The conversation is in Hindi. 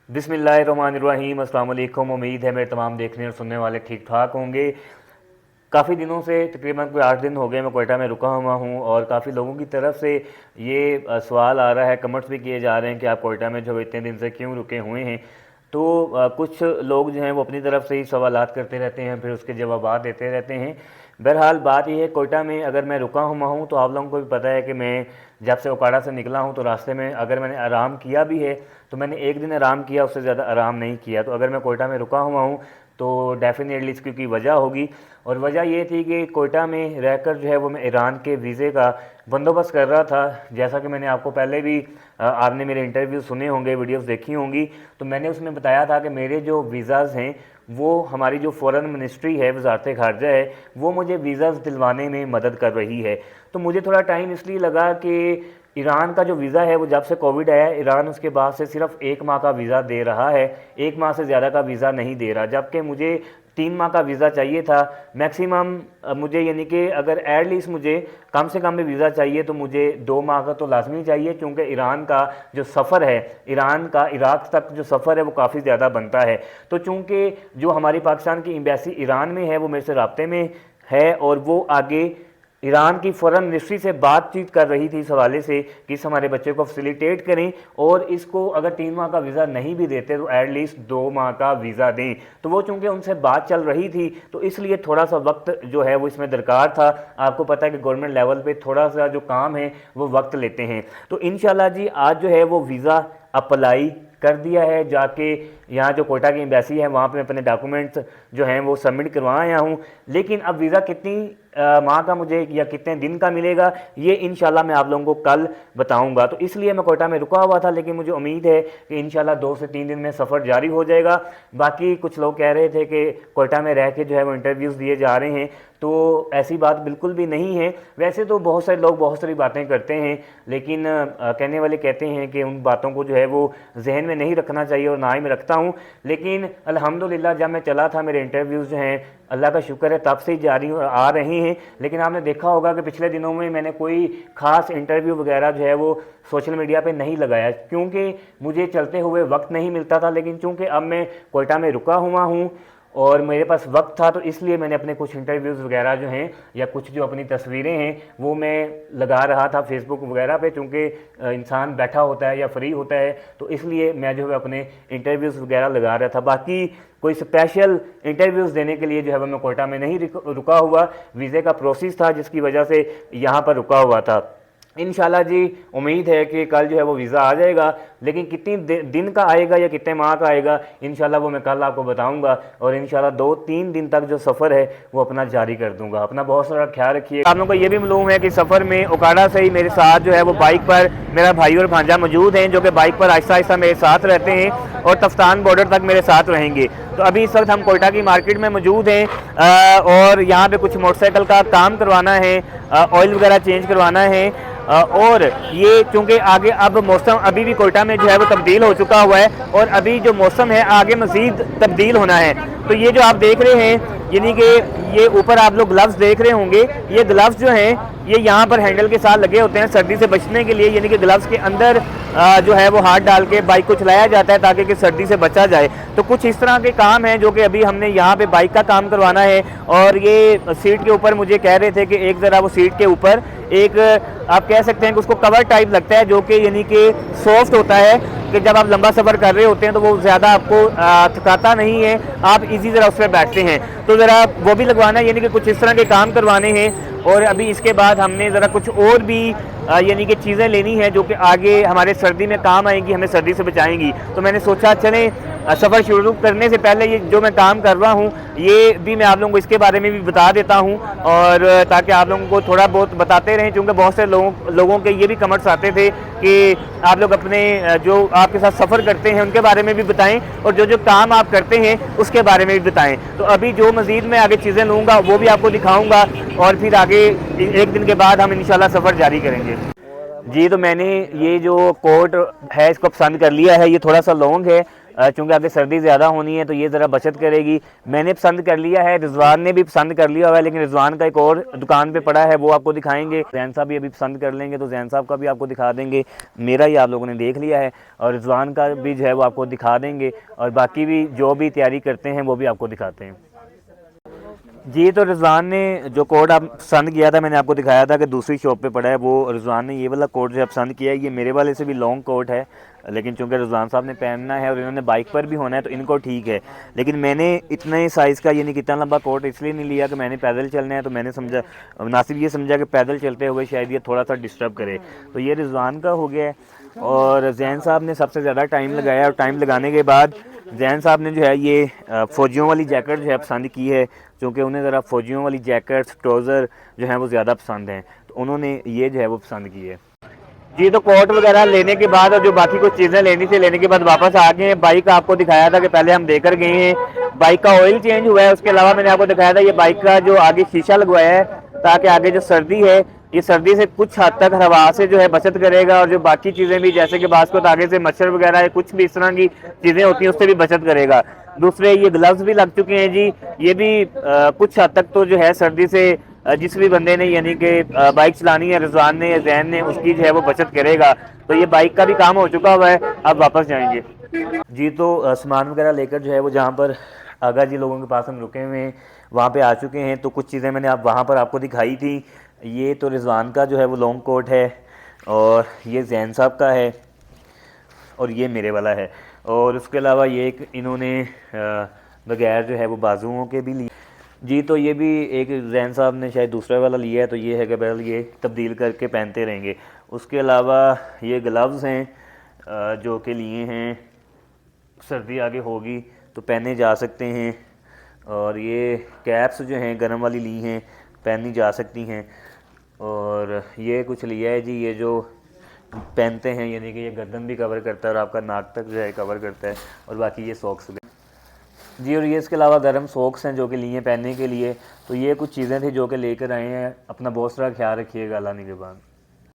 बिस्मिल्लाहिर्रहमानिर्रहीम, अस्सलाम वालेकुम। उम्मीद है मेरे तमाम देखने और सुनने वाले ठीक ठाक होंगे। काफ़ी दिनों से तकरीबन कोई 8 दिन हो गए मैं कोयटा में रुका हुआ हूँ और काफ़ी लोगों की तरफ से ये सवाल आ रहा है, कमेंट्स भी किए जा रहे हैं कि आप कोयटा में जो इतने दिन से क्यों रुके हुए हैं। तो कुछ लोग जो हैं वो अपनी तरफ से ही सवालात करते रहते हैं, फिर उसके जवाब देते रहते हैं। बहरहाल बात यह है, कोयटा में अगर मैं रुका हुआ हूँ तो आप लोगों को भी पता है कि मैं जब से ओकाड़ा से निकला हूँ तो रास्ते में अगर मैंने आराम किया भी है तो मैंने एक दिन आराम किया, उससे ज़्यादा आराम नहीं किया। तो अगर मैं कोयटा में रुका हुआ हूँ तो डेफिनेटली इसकी कोई वजह होगी, और वजह ये थी कि कोयटा में रहकर जो है वो मैं ईरान के वीज़े का बंदोबस्त कर रहा था। जैसा कि मैंने आपको पहले भी आपने मेरे इंटरव्यू सुने होंगे, वीडियोस देखी होंगी, तो मैंने उसमें बताया था कि मेरे जो वीज़ाज़ हैं वो हमारी जो फ़ॉरेन मिनिस्ट्री है, वज़ारत ख़ारजा है, वो मुझे वीज़ाज़ दिलवाने में मदद कर रही है। तो मुझे थोड़ा टाइम इसलिए लगा कि ईरान का जो वीज़ा है वो जब से कोविड आया, ईरान उसके बाद से सिर्फ 1 माह का वीज़ा दे रहा है, 1 माह से ज़्यादा का वीज़ा नहीं दे रहा, जबकि मुझे 3 माह का वीज़ा चाहिए था मैक्सिमम। मुझे यानी कि अगर एटलीस्ट मुझे कम से कम भी वीज़ा चाहिए तो मुझे 2 माह का तो लाजमी चाहिए, क्योंकि ईरान का जो सफ़र है, ईरान का इराक़ तक जो सफ़र है वो काफ़ी ज़्यादा बनता है। तो चूँकि जो हमारी पाकिस्तान की एम्बेसी ईरान में है वो मेरे से राब्ते में है और वो आगे ईरान की फ़ॉरेन मिनिस्ट्री से बातचीत कर रही थी इस हवाले से कि इस हमारे बच्चे को फैसिलिटेट करें और इसको अगर 3 माह का वीज़ा नहीं भी देते तो एटलीस्ट 2 माह का वीज़ा दें। तो वो चूँकि उनसे बात चल रही थी तो इसलिए थोड़ा सा वक्त जो है वो इसमें दरकार था। आपको पता है कि गवर्नमेंट लेवल पे थोड़ा सा जो काम है वो वक्त लेते हैं। तो इंशाल्लाह जी आज जो है वो वीज़ा अप्लाई कर दिया है, जाके यहाँ जो कोयटा की एम्बेसी है वहाँ पे मैं अपने डॉक्यूमेंट्स जो हैं वो सबमिट करवा आया हूँ। लेकिन अब वीज़ा कितनी माह का मुझे या कितने दिन का मिलेगा ये इंशाल्लाह मैं आप लोगों को कल बताऊंगा। तो इसलिए मैं कोयटा में रुका हुआ था, लेकिन मुझे उम्मीद है कि इंशाल्लाह 2 से 3 दिन में सफ़र जारी हो जाएगा। बाकी कुछ लोग कह रहे थे कि कोयटा में रह के जो है वो इंटरव्यूज़ दिए जा रहे हैं, तो ऐसी बात बिल्कुल भी नहीं है। वैसे तो बहुत सारे लोग बहुत सारी बातें करते हैं, लेकिन कहने वाले कहते हैं कि उन बातों को जो है वो जहन में नहीं रखना चाहिए, और ना ही मैं रखता हूँ। लेकिन अल्हम्दुलिल्लाह जब मैं चला था मेरे इंटरव्यूज़ जो हैं अल्लाह का शुक्र है तब से ही जारी आ रहे हैं। लेकिन आपने देखा होगा कि पिछले दिनों में मैंने कोई ख़ास इंटरव्यू वगैरह जो है वो सोशल मीडिया पे नहीं लगाया, क्योंकि मुझे चलते हुए वक्त नहीं मिलता था। लेकिन चूँकि अब मैं कोयटा में रुका हुआ हूँ और मेरे पास वक्त था तो इसलिए मैंने अपने कुछ इंटरव्यूज़ वगैरह जो हैं या कुछ जो अपनी तस्वीरें हैं वो मैं लगा रहा था फेसबुक वगैरह पे, चूँकि इंसान बैठा होता है या फ्री होता है तो इसलिए मैं जो है अपने इंटरव्यूज़ वगैरह लगा रहा था। बाकी कोई स्पेशल इंटरव्यूज़ देने के लिए जो है वो मैं कोयटा में नहीं रुका हुआ, वीज़े का प्रोसेस था जिसकी वजह से यहाँ पर रुका हुआ था। इंशाल्लाह जी उम्मीद है कि कल जो है वो वीज़ा आ जाएगा, लेकिन कितनी दिन का आएगा या कितने माह का आएगा इंशाल्लाह वो मैं कल आपको बताऊंगा, और इंशाल्लाह 2-3 दिन तक जो सफ़र है वो अपना जारी कर दूंगा। अपना बहुत सारा ख्याल रखिए। आप लोगों को ये भी मालूम है कि सफ़र में ओकाड़ा से ही मेरे साथ जो है वो बाइक पर मेरा भाई और भांजा मौजूद हैं, जो कि बाइक पर आहिस्ता आहिस्ता मेरे साथ रहते हैं और तफ्तान बॉर्डर तक मेरे साथ रहेंगे। तो अभी इस वक्त हम कोयटा की मार्केट में मौजूद हैं और यहाँ पे कुछ मोटरसाइकिल का काम करवाना है, ऑयल वगैरह चेंज करवाना है। और ये चूँकि आगे अब मौसम अभी भी कोयटा में जो है वो तब्दील हो चुका हुआ है और अभी जो मौसम है आगे मज़ीद तब्दील होना है। तो ये जो आप देख रहे हैं यानी कि ये ऊपर आप लोग ग्लव्स देख रहे होंगे, ये ग्लव्स जो हैं ये यहाँ पर हैंडल के साथ लगे होते हैं सर्दी से बचने के लिए, यानी कि ग्लव्स के अंदर जो है वो हाथ डाल के बाइक को चलाया जाता है ताकि कि सर्दी से बचा जाए। तो कुछ इस तरह के काम हैं जो कि अभी हमने यहाँ पे बाइक का काम करवाना है। और ये सीट के ऊपर मुझे कह रहे थे कि एक ज़रा वो सीट के ऊपर एक आप कह सकते हैं कि उसको कवर टाइप लगता है, जो कि यानी कि सॉफ्ट होता है कि जब आप लंबा सफ़र कर रहे होते हैं तो वो ज़्यादा आपको थकाता नहीं है, आप इजी ज़रा उस पर बैठते हैं। तो ज़रा वो भी लगवाना है, यानी कि कुछ इस तरह के काम करवाने हैं। और अभी इसके बाद हमने ज़रा कुछ और भी यानी कि चीज़ें लेनी है जो कि आगे हमारे सर्दी में काम आएंगी, हमें सर्दी से बचाएंगी। तो मैंने सोचा चलें सफ़र शुरू करने से पहले ये जो मैं काम कर रहा हूँ ये भी मैं आप लोगों को इसके बारे में भी बता देता हूँ, और ताकि आप लोगों को थोड़ा बहुत बताते रहें, क्योंकि बहुत से लोगों के ये भी कमेंट्स आते थे कि आप लोग अपने जो आपके साथ सफ़र करते हैं उनके बारे में भी बताएं और जो जो काम आप करते हैं उसके बारे में भी बताएं। तो अभी जो मज़ीद मैं आगे चीज़ें लूँगा वो भी आपको दिखाऊँगा और फिर आगे 1 दिन के बाद हम इंशाल्लाह सफ़र जारी करेंगे। जी तो मैंने ये जो कोट है इसको पसंद कर लिया है, ये थोड़ा सा लॉन्ग है चूँकि आगे सर्दी ज़्यादा होनी है तो ये ज़रा बचत करेगी। मैंने पसंद कर लिया है, रिजवान ने भी पसंद कर लिया हुआ है, लेकिन रिजवान का एक और दुकान पे पड़ा है, वो आपको दिखाएंगे। जैन साहब भी अभी पसंद कर लेंगे तो जैन साहब का भी आपको दिखा देंगे। मेरा ही आप लोगों ने देख लिया है, और रिजवान का भी जो है वो आपको दिखा देंगे, और बाकी भी जो भी तैयारी करते हैं वो भी आपको दिखाते हैं। जी, तो रिजवान ने जो कोट आप पसंद किया था, मैंने आपको दिखाया था कि दूसरी शॉप पे पड़ा है, वो रिजवान ने ये वाला कोट जो है पसंद किया है। ये मेरे वाले से भी लॉन्ग कोट है, लेकिन चूंकि रिजवान साहब ने पहनना है और इन्होंने बाइक पर भी होना है तो इनको ठीक है। लेकिन मैंने इतने साइज़ का यानी कितना लंबा कोट इसलिए नहीं लिया कि मैंने पैदल चलना है, तो मैंने समझा मुनासिब ये समझा कि पैदल चलते हुए शायद ये थोड़ा सा डिस्टर्ब करे, तो ये रिजवान का हो गया है। और जैन साहब ने सबसे ज़्यादा टाइम लगाया, और टाइम लगाने के बाद जैन साहब ने जो है ये फ़ौजियों वाली जैकेट जो है पसंद की है, क्योंकि उन्हें ज़रा फ़ौजियों वाली जैकेट्स ट्राउज़र जो हैं वो ज़्यादा पसंद हैं, तो उन्होंने ये जो है वो पसंद की है। जी, तो कोट वगैरह लेने के बाद और जो बाकी कुछ चीज़ें लेनी थी लेने के बाद वापस आ गए हैं। बाइक आपको दिखाया था कि पहले हम देकर गए हैं, बाइक का ऑयल चेंज हुआ है। उसके अलावा मैंने आपको दिखाया था ये बाइक का जो आगे शीशा लगवाया है, ताकि आगे जो सर्दी है, ये सर्दी से कुछ हद तक हवा से जो है बचत करेगा, और जो बाकी चीज़ें भी जैसे कि बास को आगे से मच्छर वगैरह कुछ भी इस तरह की चीज़ें होती हैं उससे भी बचत करेगा। दूसरे ये ग्लव्स भी लग चुके हैं जी, ये भी कुछ हद तक तो जो है सर्दी से जिस भी बंदे ने यानी कि बाइक चलानी है, रिजवान ने या जैन ने, उसकी जो है वो बचत करेगा। तो ये बाइक का भी काम हो चुका हुआ है, अब वापस जाएंगे। जी, तो सामान वगैरह लेकर जो है वो जहाँ पर आगा जी लोगों के पास हम रुके हुए हैं वहाँ पे आ चुके हैं। तो कुछ चीज़ें मैंने आप वहाँ पर आपको दिखाई थी। ये तो रिजवान का जो है वो लॉन्ग कोट है, और ये जैन साहब का है, और ये मेरे वाला है। और उसके अलावा ये एक इन्होंने बगैर जो है वो बाजुओं के भी लिए। जी, तो ये भी एक जैन साहब ने शायद दूसरा वाला लिया है, तो ये है कि बहरहाल ये तब्दील करके पहनते रहेंगे। उसके अलावा ये ग्लव्स हैं जो कि लिए हैं, सर्दी आगे होगी तो पहने जा सकते हैं। और ये कैप्स जो हैं गर्म वाली ली हैं, पहनी जा सकती हैं। और ये कुछ लिया है जी, ये जो पहनते हैं यानी कि ये गर्दन भी कवर करता है और आपका नाक तक जो है कवर करता है। और बाकी ये सॉक्स जी, और ये इसके अलावा गर्म सॉक्स हैं जो कि लिए पहनने के लिए। तो ये कुछ चीज़ें थी जो कि लेकर आए हैं। अपना बहुत सारा ख्याल रखिएगा। अल्लाह निगहबान।